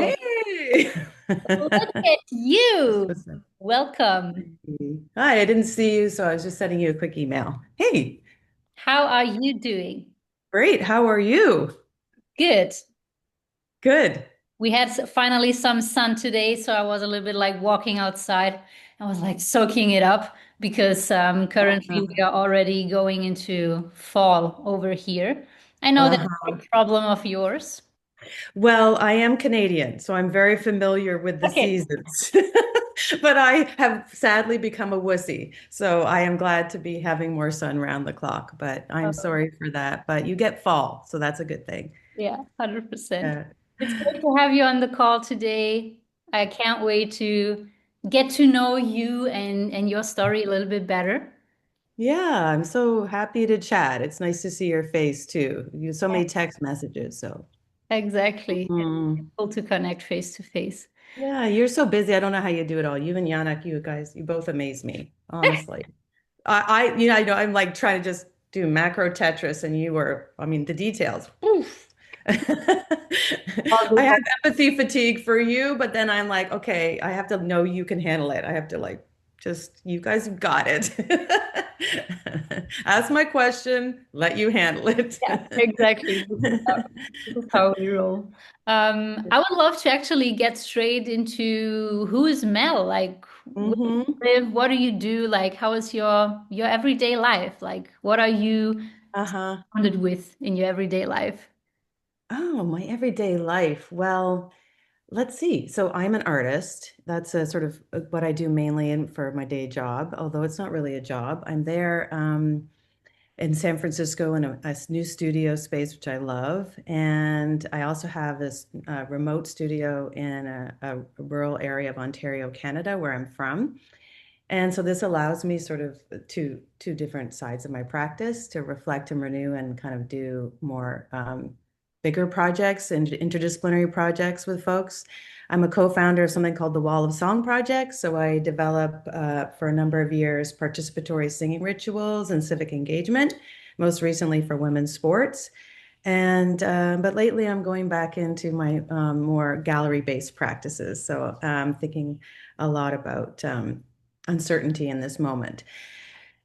Wow, Hey. look at This you. was a- Welcome. Hi, I didn't see you, so I was just sending you a quick email. Hey, How are you doing? great. How are you? Good. Good. We had finally some sun today, so I was a little bit like walking outside. I was like soaking it up because currently we are already going into fall over here. I know that's Uh-huh. a problem of yours. Well, I am Canadian, so I'm very familiar with the Okay. seasons. But I have sadly become a wussy, so I am glad to be having more sun around the clock, but I'm Um, sorry for that. But you get fall, so that's a good thing. yeah, 100%. Uh, It's great to have you on the call today. I can't wait to get to know you and your story a little bit better. yeah, I'm so happy to chat. It's nice to see your face too. You so Yeah. many text messages, so. Exactly. It's Mm. cool to connect face to face. Yeah, you're so busy. I don't know how you do it all. You and Yannick, you guys, you both amaze me, honestly. I'm like trying to just do macro Tetris, and you were, I mean, the details. Oof. All I good. have empathy fatigue for you, but then I'm like, okay, I have to know you can handle it. I have to like just, you guys have got it. Ask my question, let you handle it. Yeah, exactly. This is how we roll. I would love to actually get straight into who is Mel? Like, where do Hmm. you live? What do you do? Like, how is your everyday life? Like, what are you Uh-huh. surrounded with in your everyday life? Oh, my everyday life. Well, let's see. So I'm an artist. That's a sort of what I do mainly for my day job, although it's not really a job. I'm there in San Francisco in a new studio space, which I love. And I also have this remote studio in a rural area of Ontario, Canada, where I'm from. And so this allows me sort of two different sides of my practice to reflect and renew and kind of do more bigger projects and interdisciplinary projects with folks. I'm a co-founder of something called the Wall of Song Project. So I develop for a number of years participatory singing rituals and civic engagement, most recently for women's sports. And but lately I'm going back into my more gallery-based practices. So I'm thinking a lot about uncertainty in this moment.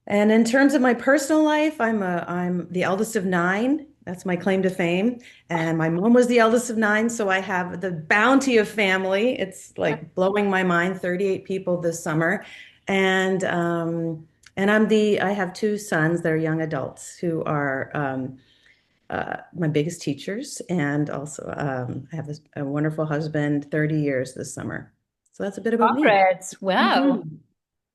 And in terms of my personal life, I'm the eldest of nine. That's my claim to fame. And my mom was the eldest of nine, so I have the bounty of family. It's like blowing my mind, 38 people this summer. And I have two sons, they're young adults who are my biggest teachers. And also I have a wonderful husband, 30 years this summer. So that's a bit about me. Congrats. Wow. Mhm.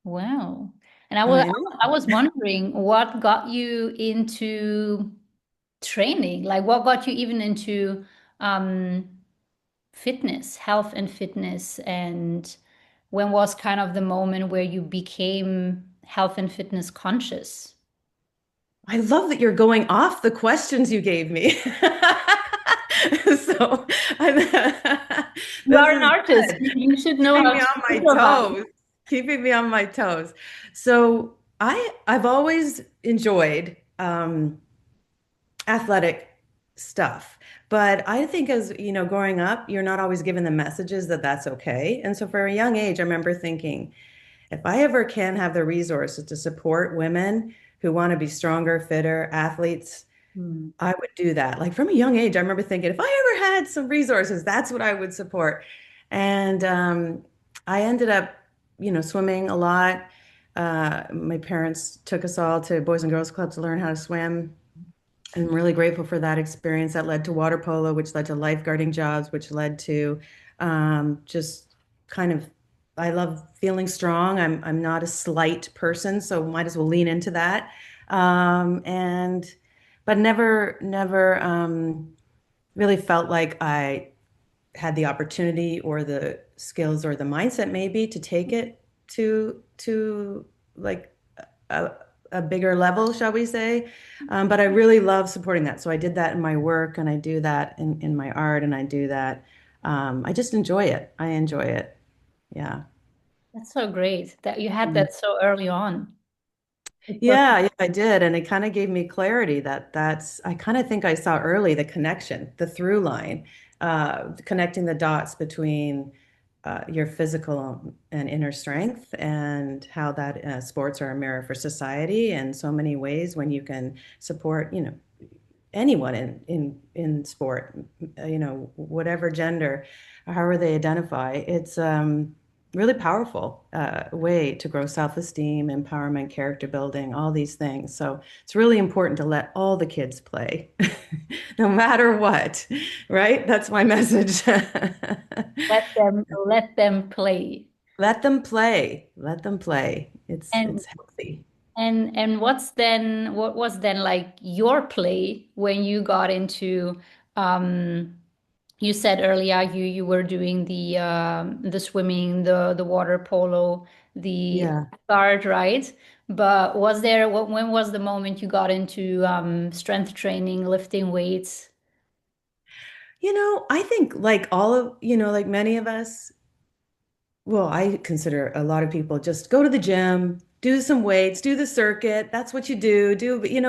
Wow. And I was I know. I was wondering what got you into training? Like what got you even into um fitness, health and fitness, and when was kind of the moment where you became health and fitness conscious? I love that you're going off the questions you gave me. So I'm, You this are an is artist. good. You should know Keeping how me to on my improvise. toes, keeping me on my toes. So I've always enjoyed athletic stuff. But I think as, growing up, you're not always given the messages that that's okay. And so for a young age, I remember thinking, if I ever can have the resources to support women who want to be stronger, fitter athletes, Hmm. I would do that. Like from a young age, I remember thinking, if I ever had some resources, that's what I would support. And I ended up, swimming a lot. My parents took us all to Boys and Girls Club to learn how to swim. I'm really grateful for that experience that led to water polo, which led to lifeguarding jobs, which led to just kind of, I love feeling strong. I'm not a slight person, so might as well lean into that. And but never really felt like I had the opportunity or the skills or the mindset maybe to take it to like a, a bigger level, shall we say. But I really love supporting that. So I did that in my work and I do that in my art and I do that. I just enjoy it. I enjoy it. Yeah. That's so great that you had that so early on. It's so Yeah, yeah, I did. And it kind of gave me clarity that I kind of think I saw early the connection, the through line. connecting the dots between your physical and inner strength and how that sports are a mirror for society in so many ways when you can support, anyone in sport, whatever gender, however they identify. It's really powerful way to grow self-esteem, empowerment, character building, all these things. So it's really important to let all the kids play, no matter what, right? That's my message. Let them play. Let them play. Let them play. And It's healthy. what was then like your play when you got into um you said earlier you were doing the swimming, the water polo, the Yeah. guard, right? But was there when was the moment you got into strength training, lifting weights? I think like all of, like many of us, well, I consider a lot of people just go to the gym, do some weights, do the circuit. That's what you do,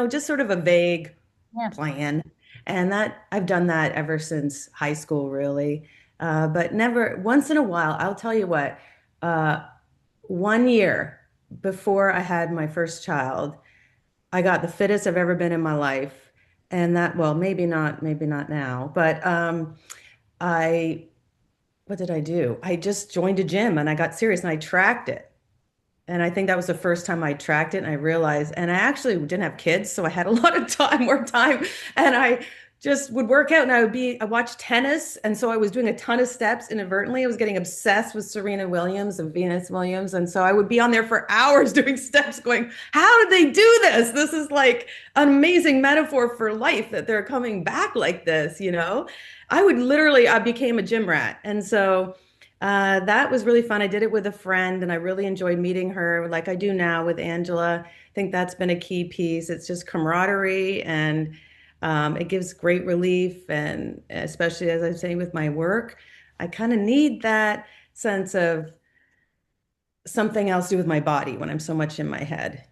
just sort of a vague Yeah. plan. And that I've done that ever since high school, really. But never, once in a while, I'll tell you what, uh, 1 year before I had my first child, I got the fittest I've ever been in my life. And that, well, maybe not now, but I what did I do? I just joined a gym and I got serious and I tracked it. And I think that was the first time I tracked it and I realized, and I actually didn't have kids, so I had a lot of time, more time. And I just would work out and I watched tennis. And so I was doing a ton of steps inadvertently. I was getting obsessed with Serena Williams and Venus Williams. And so I would be on there for hours doing steps going, how did they do this? This is like an amazing metaphor for life that they're coming back like this. I became a gym rat. And so, that was really fun. I did it with a friend and I really enjoyed meeting her like I do now with Angela. I think that's been a key piece. It's just camaraderie and it gives great relief. And especially as I'm saying with my work, I kind of need that sense of something else to do with my body when I'm so much in my head.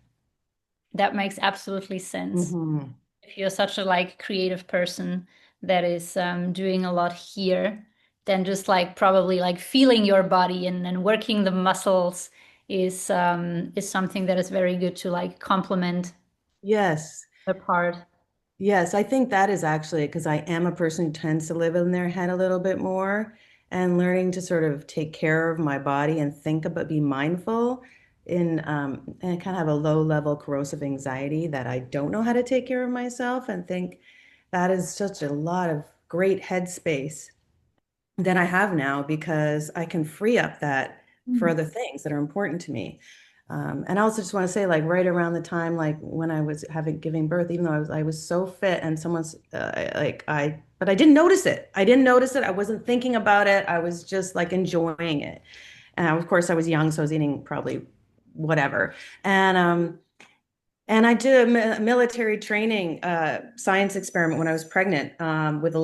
That makes absolutely sense. Hmm. If you're such a like creative person that is doing a lot here, then just like probably like feeling your body and working the muscles is something that is very good to like complement Yes. the part. Yes, I think that is actually because I am a person who tends to live in their head a little bit more and learning to sort of take care of my body and think about, be mindful and I kind of have a low level corrosive anxiety that I don't know how to take care of myself and think that is such a lot of great headspace than I have now because I can free up that for Mhm. other things that are important to me. And I also just want to say, like right around the time, like when I was having giving birth, even though I was so fit, and someone's but I didn't notice it. I didn't notice it. I wasn't thinking about it. I was just like enjoying it. And of course, I was young, so I was eating probably whatever. And and I did a military training science experiment when I was pregnant with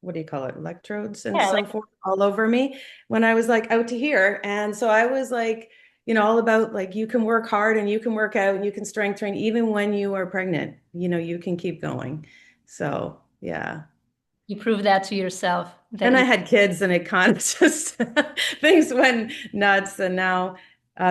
what do you call it? Electrodes and Yeah, like so forth all over me when I was like out to here. And so I was like, all about like you can work hard and you can work out and you can strength train even when you are pregnant. You can keep going. So, yeah. you prove that to yourself that And I you had kids and it kind of just things went nuts. And now,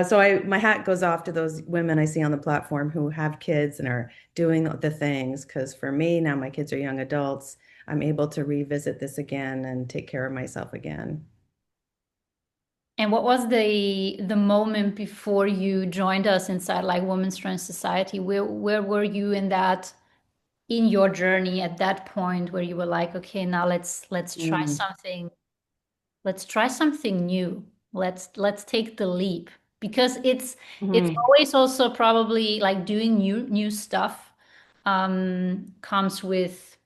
so my hat goes off to those women I see on the platform who have kids and are doing the things. Because for me, now my kids are young adults, I'm able to revisit this again and take care of myself again. and what was the moment before you joined us inside like Women's Strength Society? Where were you in that in your journey at that point where you were like, okay, now let's try Mm. something, let's try something new. Let's take the leap because it's Mhm. always also probably like doing new stuff comes with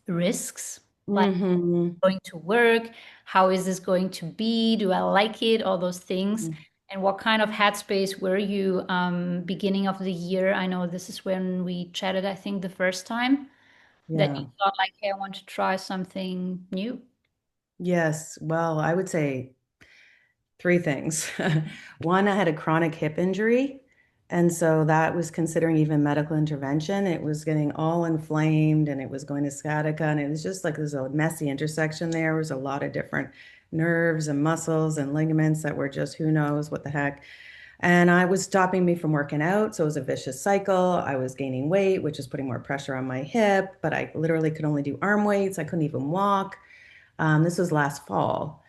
risks, like Mhm. going to work, how is this going to be? Do I like it? All those things. And what kind of headspace were you beginning of the year? I know this is when we chatted, I think the first time that you Yeah. thought like, hey, I want to try something new. Yes. Well, I would say three things. One, I had a chronic hip injury. And so that was considering even medical intervention. It was getting all inflamed and it was going to sciatica. And it was just like there's a messy intersection there. There was a lot of different nerves and muscles and ligaments that were just who knows what the heck. And I was stopping me from working out. So it was a vicious cycle. I was gaining weight, which is putting more pressure on my hip, but I literally could only do arm weights. I couldn't even walk. This was last fall.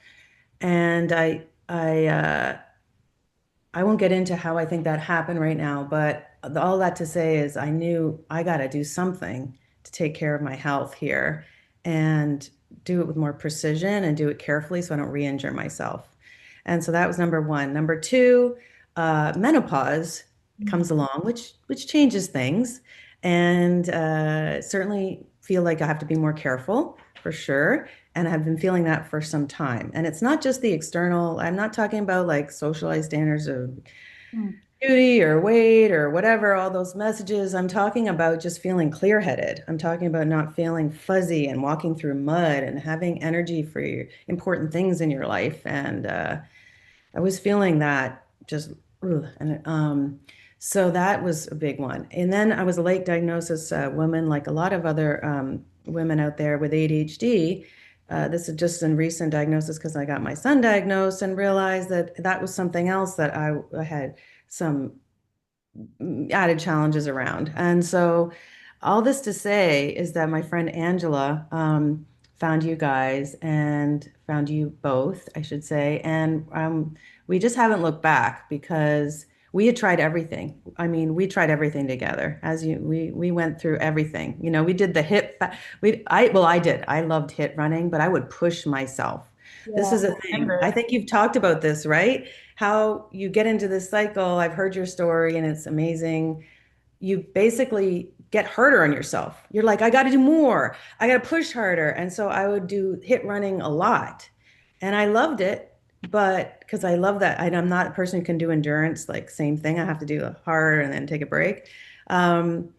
And I won't get into how I think that happened right now, but all that to say is I knew I got to do something to take care of my health here and do it with more precision and do it carefully so I don't re-injure myself. And so that was number one. Number two, menopause comes along, which changes things, and certainly feel like I have to be more careful for sure. And I've been feeling that for some time. And it's not just the external, I'm not talking about like socialized standards of Mm. beauty or weight or whatever, all those messages. I'm talking about just feeling clear-headed. I'm talking about not feeling fuzzy and walking through mud and having energy for your important things in your life. And I was feeling that just, ugh, and so that was a big one. And then I was a late diagnosis woman, like a lot of other women out there with ADHD. This is just a recent diagnosis because I got my son diagnosed and realized that that was something else that I had some added challenges around. And so, all this to say is that my friend Angela found you guys and found you both, I should say. And we just haven't looked back because we had tried everything. I mean, we tried everything together. We went through everything. You know, we did the I did. I loved hit running, but I would push myself. This Yeah, is a I thing. I remember. think you've talked about this, right? How you get into this cycle. I've heard your story and it's amazing. You basically get harder on yourself. You're like, I got to do more. I got to push harder. And so I would do hit running a lot. And I loved it, but because I love that. I'm not a person who can do endurance, like same thing. I have to do hard and then take a break. Um,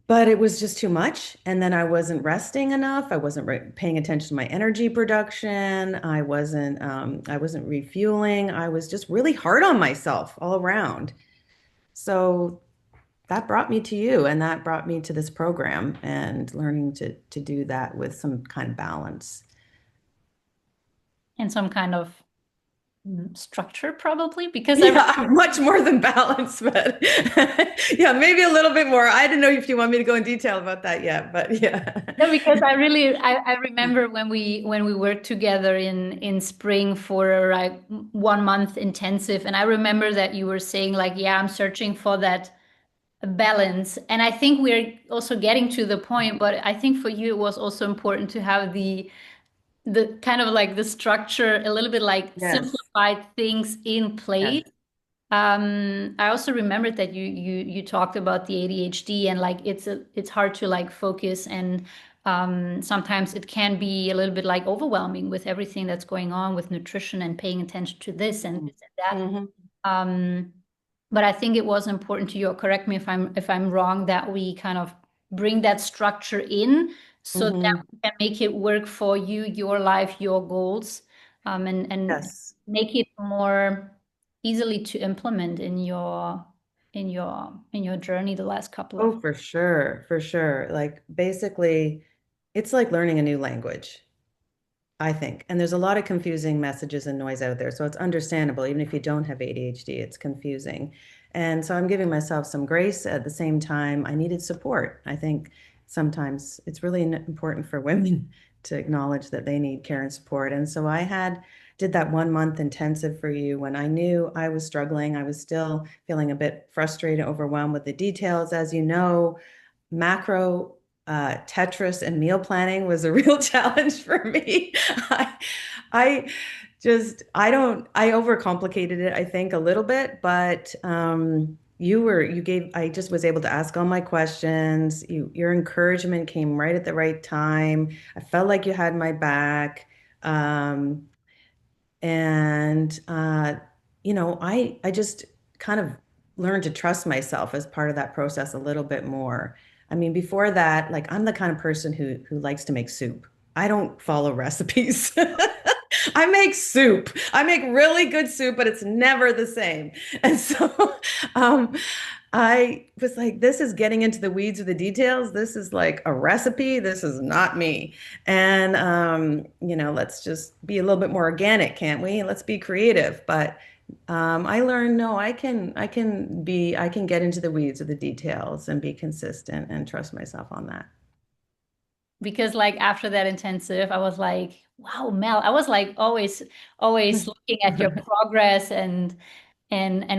but it was just too much. And then I wasn't resting enough. I wasn't paying attention to my energy production. I wasn't refueling. I was just really hard on myself all around. So that brought me to you and that brought me to this program and learning to do that with some kind of balance. And some kind of structure, probably, because I Yeah, much more than balance, but yeah, maybe a little bit more. I didn't know if you want me to go in detail about that yet, but yeah. no, because I remember when we worked together in spring for like 1 month intensive, and I remember that you were saying like, yeah, I'm searching for that balance, and I think we're also getting to the point. But I think for you it was also important to have the kind of like the structure, a little bit like Yes. simplified things in Yes. place. I also remembered that you talked about the ADHD and like it's hard to like focus and sometimes it can be a little bit like overwhelming with everything that's going on with nutrition and paying attention to this and this and that. Mm-hmm. Um, but I think it was important to you, correct me if I'm wrong, that we kind of bring that structure in so that Mm-hmm. we can make it work for you, your life, your goals, and Yes. make it more easily to implement in your journey the last couple of. Oh, for sure. For sure. Like basically, it's like learning a new language. I think. And there's a lot of confusing messages and noise out there. So it's understandable. Even if you don't have ADHD, it's confusing. And so I'm giving myself some grace. At the same time, I needed support. I think sometimes it's really important for women to acknowledge that they need care and support. And so did that 1 month intensive for you when I knew I was struggling. I was still feeling a bit frustrated, overwhelmed with the details. As you know, macro Tetris and meal planning was a real challenge for me. I, I I overcomplicated it, I think, a little bit, but I just was able to ask all my questions. Your encouragement came right at the right time. I felt like you had my back. Um, and I just kind of learned to trust myself as part of that process a little bit more. I mean, before that, like I'm the kind of person who likes to make soup. I don't follow recipes. I make soup. I make really good soup, but it's never the same. And so um, I was like, this is getting into the weeds of the details. This is like a recipe. This is not me. And let's just be a little bit more organic, can't we? Let's be creative. But I learned, no, I can get into the weeds of the details and be consistent and trust myself on that. Because like after that intensive, I was like, wow, Mel, I was like always looking at your progress and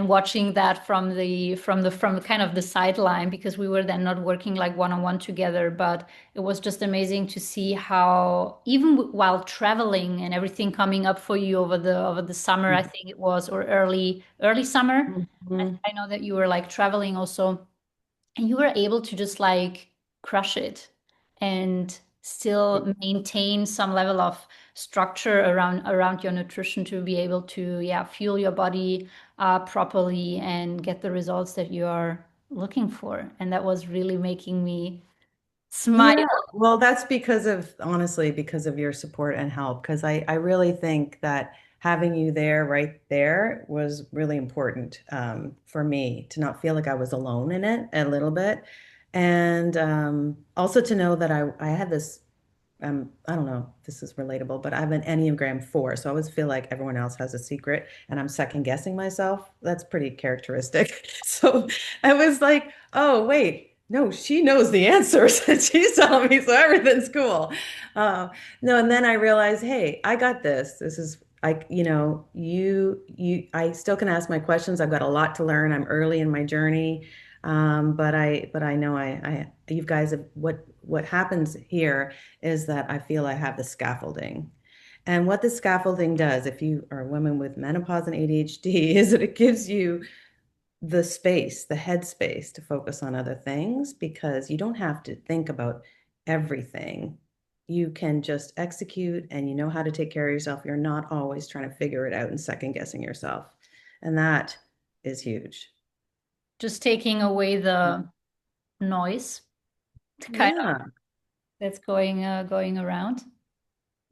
watching that from the kind of the sideline because we were then not working like one-on-one together, but it was just amazing to see how even while traveling and everything coming up for you over the summer, I think it was, or early summer. Mhm. I know that you were like traveling also, and you were able to just like crush it and still maintain some level of structure around your nutrition to be able to, yeah, fuel your body properly and get the results that you are looking for. And that was really making me smile. Yeah, well, that's honestly, because of your support and help. Because I really think that having you there, right there, was really important for me to not feel like I was alone in it a little bit. And also to know that I had this I don't know if this is relatable, but I have an Enneagram 4. So I always feel like everyone else has a secret and I'm second guessing myself. That's pretty characteristic. So I was like, oh, wait, no, she knows the answers. She's telling me, so everything's cool. Uh, no, and then I realized, hey, I got this. This is I still can ask my questions. I've got a lot to learn. I'm early in my journey. But I know you guys have what happens here is that I feel I have the scaffolding. And what the scaffolding does, if you are a woman with menopause and ADHD, is that it gives you the space, the headspace to focus on other things because you don't have to think about everything. You can just execute and you know how to take care of yourself. You're not always trying to figure it out and second guessing yourself. And that is huge. Just taking away the noise kind of Yeah. that's going around.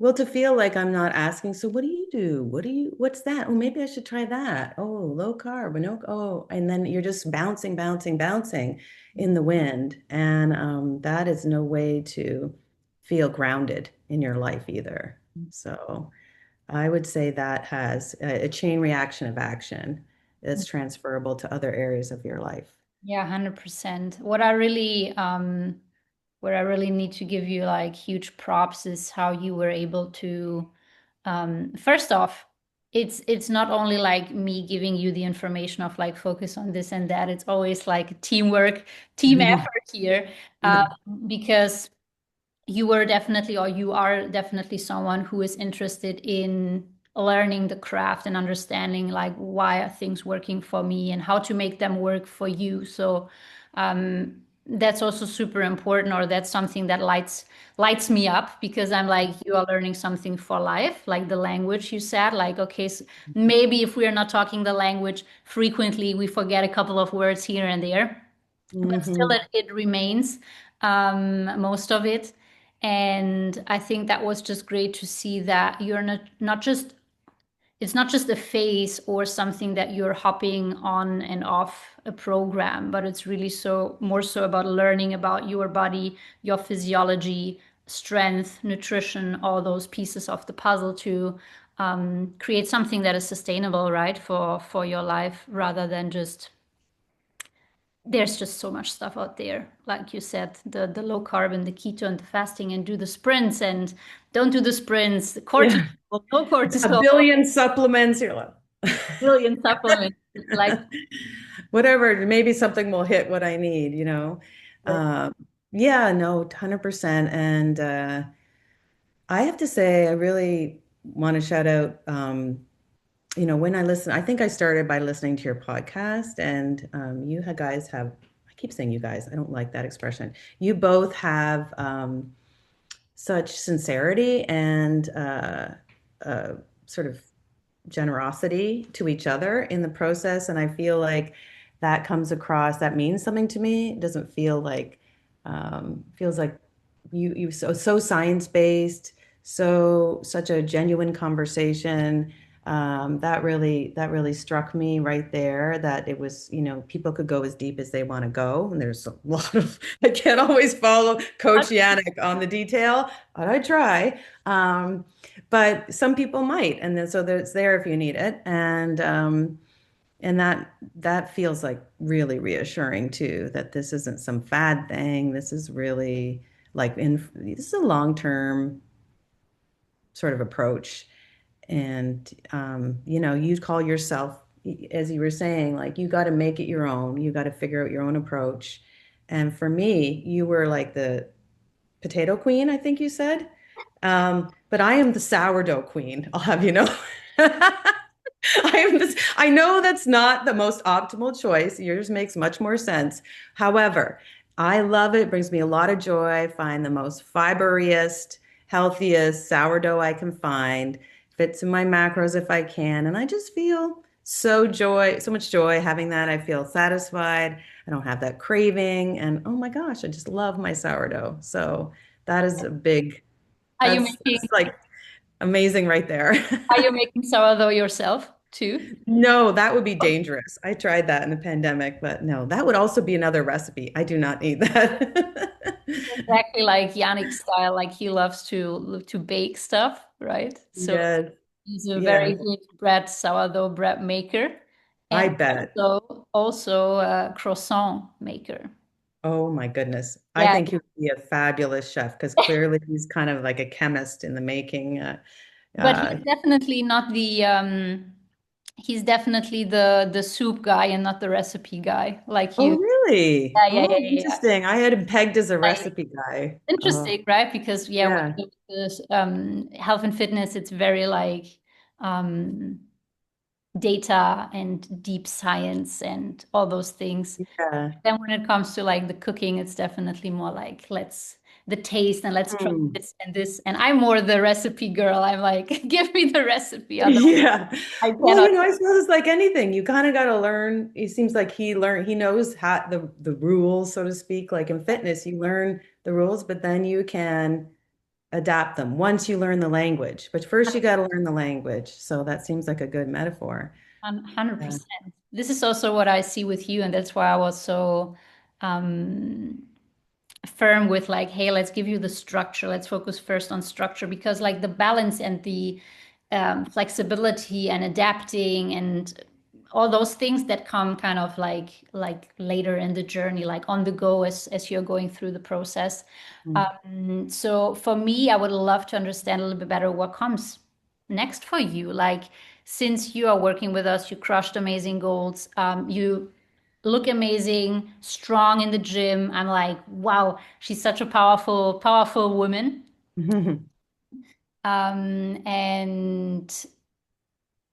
Well, to feel like I'm not asking, so what do you do? What's that? Oh, maybe I should try that. Oh, low carb, no, oh, and then you're just bouncing, bouncing, bouncing in the wind. And that is no way to feel grounded in your life either. So I would say that has a chain reaction of action that's transferable to other areas of your life. Yeah, 100%. What I really need to give you like huge props is how you were able to, first off, it's not only like me giving you the information of like focus on this and that. It's always like teamwork, team effort here, uh, because you were definitely, or you are definitely someone who is interested in learning the craft and understanding like why are things working for me and how to make them work for you. So that's also super important, or that's something that lights me up because I'm like, you are learning something for life, like the language you said, like, okay, so maybe if we are not talking the language frequently, we forget a couple of words here and there, but still Mhm. it remains most of it. And I think that was just great to see that you're not just, it's not just a phase or something that you're hopping on and off a program, but it's really so more so about learning about your body, your physiology, strength, nutrition, all those pieces of the puzzle to create something that is sustainable, right, for your life, rather than just, there's just so much stuff out there. Like you said, the low carb and the keto and the fasting, and do the sprints and don't do the sprints, the cortisol, Yeah. no A cortisol, billion supplements. You're like, billion supplements. Like, whatever, maybe something will hit what I need. Um, yeah, no, 100%. And I have to say, I really want to shout out, when I listen, I think I started by listening to your podcast, and guys have, I keep saying you guys, I don't like that expression. You both have such sincerity and uh, sort of generosity to each other in the process. And I feel like that comes across, that means something to me. It doesn't feel like, feels like you so science-based, So such a genuine conversation. That really struck me right there that it was, people could go as deep as they want to go. And there's a lot of, I can't always follow Coach Yannick on the detail, but I try. But some people might. And then so it's there if you need it. And that feels like really reassuring too, that this isn't some fad thing. This is really this is a long-term sort of approach. And you'd call yourself, as you were saying, like you got to make it your own. You got to figure out your own approach. And for me, you were like the potato queen, I think you said. But I am the sourdough queen, I'll have you know. I know that's not the most optimal choice. Yours makes much more sense. However, I love it. It brings me a lot of joy. I find the most fiberiest, healthiest sourdough I can find. Fits in my macros if I can. And I just feel so much joy having that. I feel satisfied. I don't have that craving. And oh my gosh, I just love my sourdough. So that is a big, Are you that's making like amazing right there. are you making sourdough yourself too? No, that would be dangerous. I tried that in the pandemic, but no, that would also be another recipe. I do not need that. Exactly like Yannick style, like he loves to bake stuff, right? So Yes. he's a Yeah, very good sourdough bread maker, I and bet. also a croissant maker. Oh my goodness. I Yeah, think he would be a fabulous chef because clearly he's kind of like a chemist in the making. but Uh, he's definitely the soup guy and not the recipe guy. Like oh, you, really? yeah, yeah, yeah, Oh, yeah, yeah. interesting. I had him pegged as a Like, recipe guy. Oh, interesting, right? Because yeah, yeah. with this health and fitness, it's very like um data and deep science and all those things. Yeah. Then when it comes to like the cooking, it's definitely more like let's the taste and let's try Hmm. this and this. And I'm more the recipe girl. I'm like, give me the recipe, otherwise Yeah. I Well, cannot. I suppose it's like anything. You kind of got to learn. It seems like he knows how the rules, so to speak. Like in fitness, you learn the rules, but then you can adapt them once you learn the language. But first you got to learn the language. So that seems like a good metaphor. Yeah. 100%. This is also what I see with you, and that's why I was so um firm with like, hey, let's give you the structure. Let's focus first on structure because like the balance and the flexibility and adapting and all those things that come kind of like later in the journey, like on the go as you're going through the process. Mm. So for me, I would love to understand a little bit better what comes next for you. Like since you are working with us, you crushed amazing goals. You look amazing, strong in the gym. I'm like, wow, she's such a powerful, powerful woman. And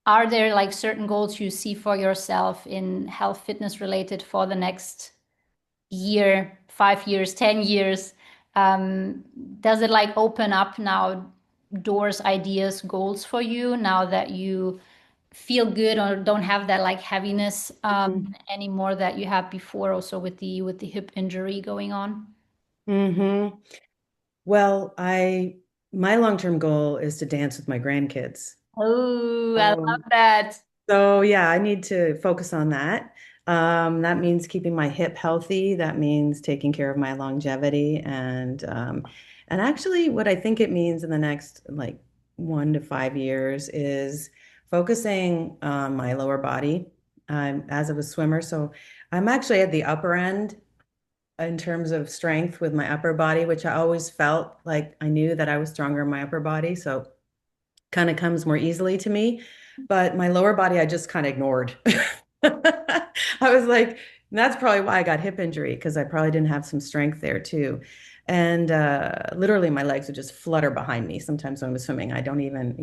are there like certain goals you see for yourself in health fitness related for the next year, 5 years, 10 years? Um, does it like open up now doors, ideas, goals for you now that you feel good or don't have that like heaviness anymore that you had before also with the hip injury going on? Hmm. Well, my long-term goal is to dance with my grandkids. Oh, I love Um, that. So yeah, I need to focus on that. That means keeping my hip healthy. That means taking care of my longevity and actually what I think it means in the next like 1 to 5 years is focusing on my lower body. As a swimmer, so I'm actually at the upper end in terms of strength with my upper body, which I always felt like I knew that I was stronger in my upper body. So kind of comes more easily to me. But my lower body, I just kind of ignored. I was like, that's probably why I got hip injury because I probably didn't have some strength there too. And literally, my legs would just flutter behind me sometimes when I was swimming. I don't even,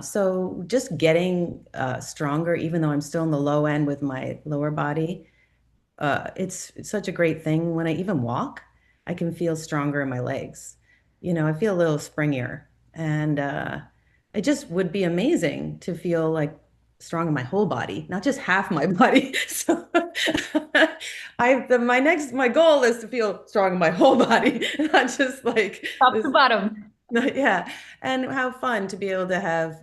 so just getting stronger, even though I'm still in the low end with my lower body, it's such a great thing. When I even walk, I can feel stronger in my legs. I feel a little springier. And it just would be amazing to feel like strong in my whole body, not just half my body. So my goal is to feel strong in my whole body, not just like Top to this. bottom. Yeah, and how fun to be able to have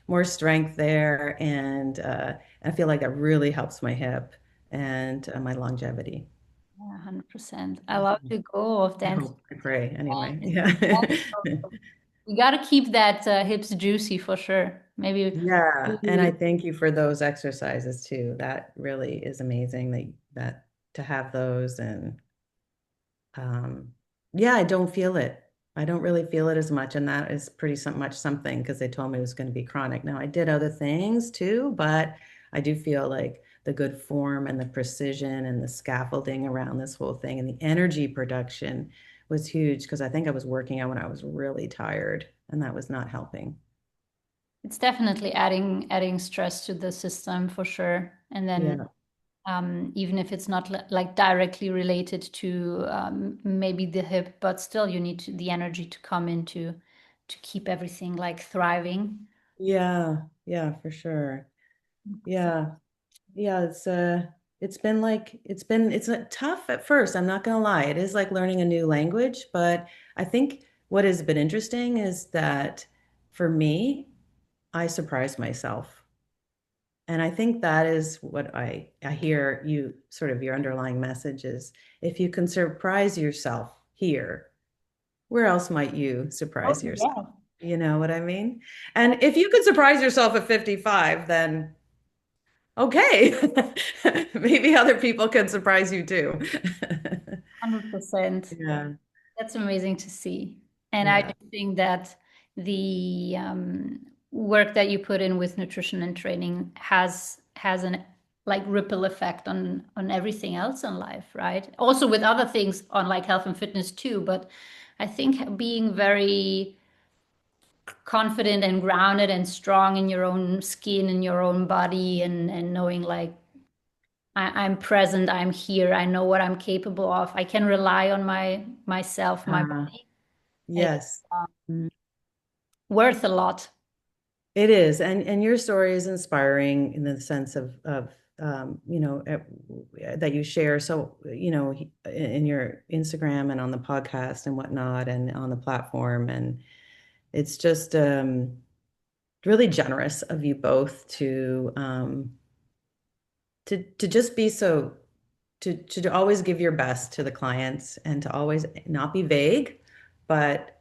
more strength there, and I feel like that really helps my hip and my longevity. Yeah, 100%. I love the goal of I dancing. hope, I pray anyway. And Yeah. we got to keep that hips juicy for sure. Maybe. Yeah, and I thank you for those exercises too. That really is amazing that to have those and Um, yeah, I don't feel it. I don't really feel it as much, and that is pretty much something because they told me it was going to be chronic. Now, I did other things too, but I do feel like the good form and the precision and the scaffolding around this whole thing and the energy production was huge because I think I was working out when I was really tired, and that was not helping. It's definitely adding stress to the system for sure. And then Yeah. even if it's not like directly related to maybe the hip, but still you need the energy to come in to keep everything like thriving. Yeah, yeah, for sure. Yeah. Yeah, it's been like it's tough at first, I'm not gonna lie. It is like learning a new language, but I think what has been interesting is that for me, I surprise myself. And I think that is what I hear you sort of your underlying message is if you can surprise yourself here, where else might you Oh, surprise yourself? yeah. You know what I mean? And if you can surprise yourself at 55, then okay. Maybe other people can surprise you too. 100%. Yeah, That's amazing to see. And I yeah. just think that the work that you put in with nutrition and training has an like ripple effect on everything else in life, right? Also with other things on like health and fitness too. But I think being very confident and grounded and strong in your own skin and your own body and knowing like I'm present, I'm here, I know what I'm capable of. I can rely on myself, my Uh, body. It's yes. Mm. worth a lot. It is. And your story is inspiring in the sense of that you share. So, in your Instagram and on the podcast and whatnot and on the platform. And it's just really generous of you both to just be so to always give your best to the clients and to always not be vague, but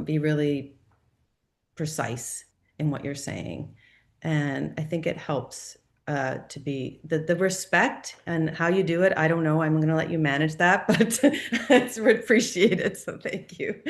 be really precise in what you're saying. And I think it helps to be the respect and how you do it. I don't know. I'm going to let you manage that, but it's appreciated. So thank you.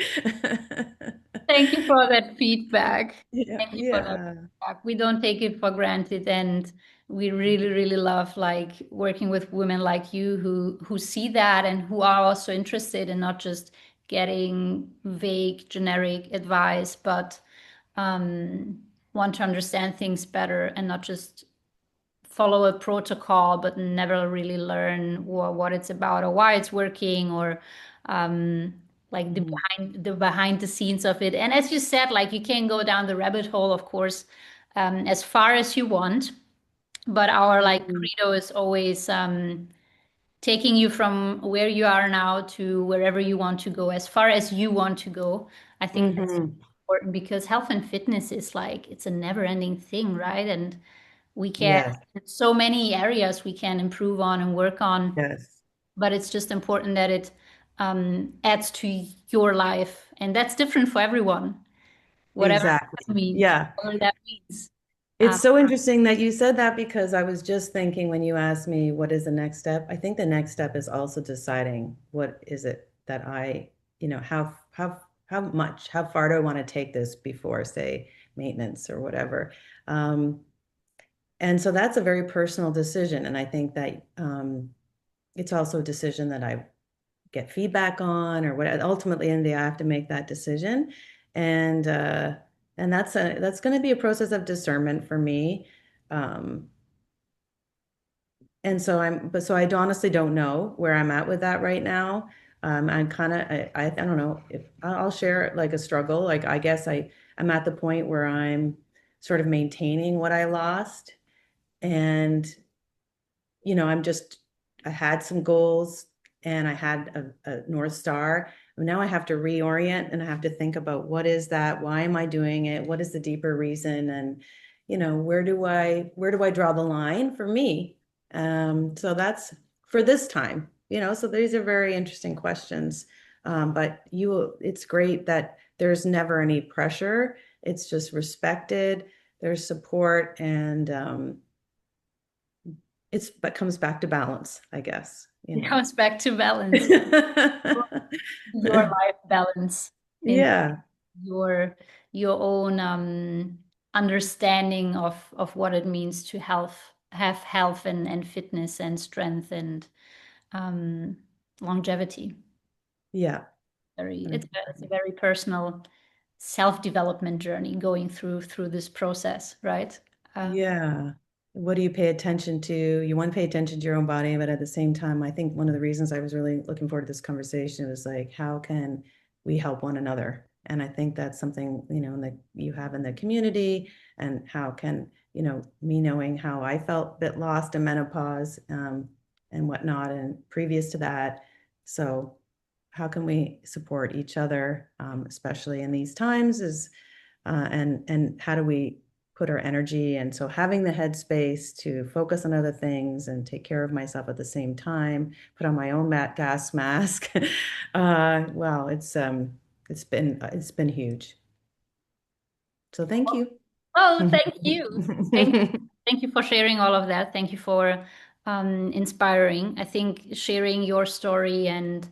Thank you for that feedback. Yeah, Thank you for that yeah. feedback. We don't take it for granted, and we really, really love like working with women like you who see that and who are also interested in not just getting vague, generic advice, but um, want to understand things better and not just follow a protocol but never really learn what it's about or why it's working or um, like Mhm. the behind the scenes of it. And as you said, like you can go down the rabbit hole, of course, as far as you want. But our like Mhm. credo is always taking you from where you are now to wherever you want to go, as far as you want to go. I think that's Mhm. important because health and fitness is like it's a never-ending thing, right? And we can Yes, so many areas we can improve on and work on, yes, but it's just important that it adds to your life, and that's different for everyone, whatever that exactly. means. Yeah. Whatever that means. Um, It's so interesting that you said that because I was just thinking when you asked me what is the next step, I think the next step is also deciding what is it that how far do I want to take this before, say, maintenance or whatever. Um, and so that's a very personal decision. And I think that it's also a decision that I get feedback on or what ultimately in the end I have to make that decision. And that's going to be a process of discernment for me. Um, and so I honestly don't know where I'm at with that right now. I'm kind of, I don't know if I'll share like a struggle. Like, I guess I'm at the point where I'm sort of maintaining what I lost. And I had some goals and I had a North Star. now I have to reorient and I have to think about what is that? Why am I doing it? What is the deeper reason? And, where do I draw the line for me? So that's for this time, so these are very interesting questions. But it's great that there's never any pressure. It's just respected, there's support, and but comes back to balance, I guess. It comes back to balance, your life balance in Yeah, your own understanding of what it means to have health and fitness and strength and um, longevity. yeah. It's a very personal self-development journey going through this process, right? Uh, Yeah. What do you pay attention to? You want to pay attention to your own body, but at the same time, I think one of the reasons I was really looking forward to this conversation was like, how can we help one another? And I think that's something, that you have in the community, and how can, me knowing how I felt a bit lost in menopause, and whatnot, and previous to that. So how can we support each other, especially in these times, and how do we put our energy? And so having the headspace to focus on other things and take care of myself at the same time, put on my own gas mask. Wow, it's been huge. So thank you. Oh, thank you. Thank you for sharing all of that. Thank you for inspiring. I think sharing your story and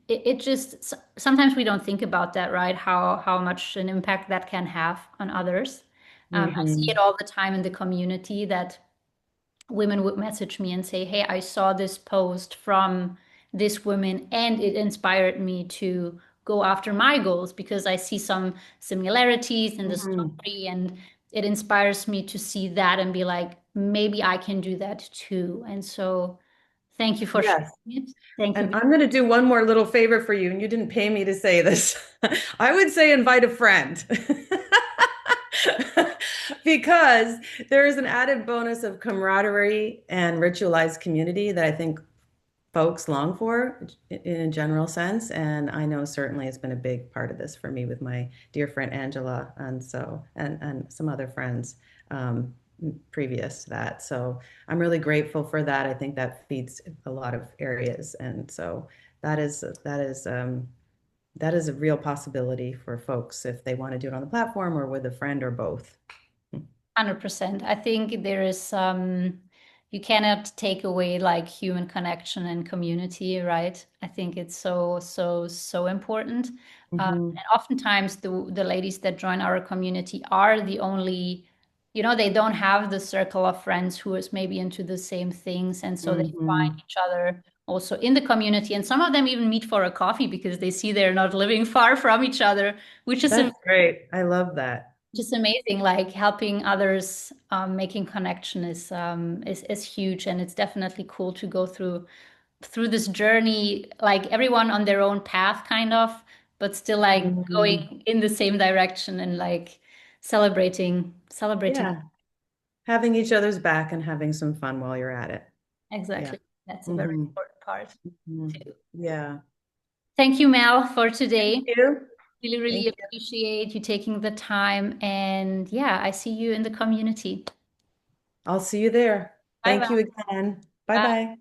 it just sometimes we don't think about that, right? How much an impact that can have on others. I see it Hmm. all the time in the community that women would message me and say, "Hey, I saw this post from this woman and it inspired me to go after my goals because I see some similarities in the Hmm. story and it inspires me to see that and be like, maybe I can do that too." And so thank you for sharing Yes. it. Thank you. And I'm going to do one more little favor for you, and you didn't pay me to say this. I would say invite a friend. Because there is an added bonus of camaraderie and ritualized community that I think folks long for in a general sense. And I know certainly it's been a big part of this for me with my dear friend Angela, and some other friends, previous to that. So I'm really grateful for that. I think that feeds a lot of areas. And so that is a real possibility for folks if they want to do it on the platform or with a friend or both. 100%. I think there is you cannot take away like human connection and community, right? I think it's so important. Hmm. And oftentimes the ladies that join our community are the only, they don't have the circle of friends who is maybe into the same things, and so they find Hmm. each other also in the community. And some of them even meet for a coffee because they see they're not living far from each other, which is That's great. I love that. just amazing. Like helping others, making connection is huge, and it's definitely cool to go through this journey, like everyone on their own path, kind of, but still like Mhm. going in the same direction and like celebrating. Yeah. Having each other's back and having some fun while you're at it. Yeah. Exactly, that's a very Hmm. important part Hmm. too. Yeah. Thank you, Mel, for Thank today. you. Really Thank you. appreciate you taking the time, and yeah, I see you in the community. I'll see you there. Bye Thank you bye. again. Bye Bye. bye.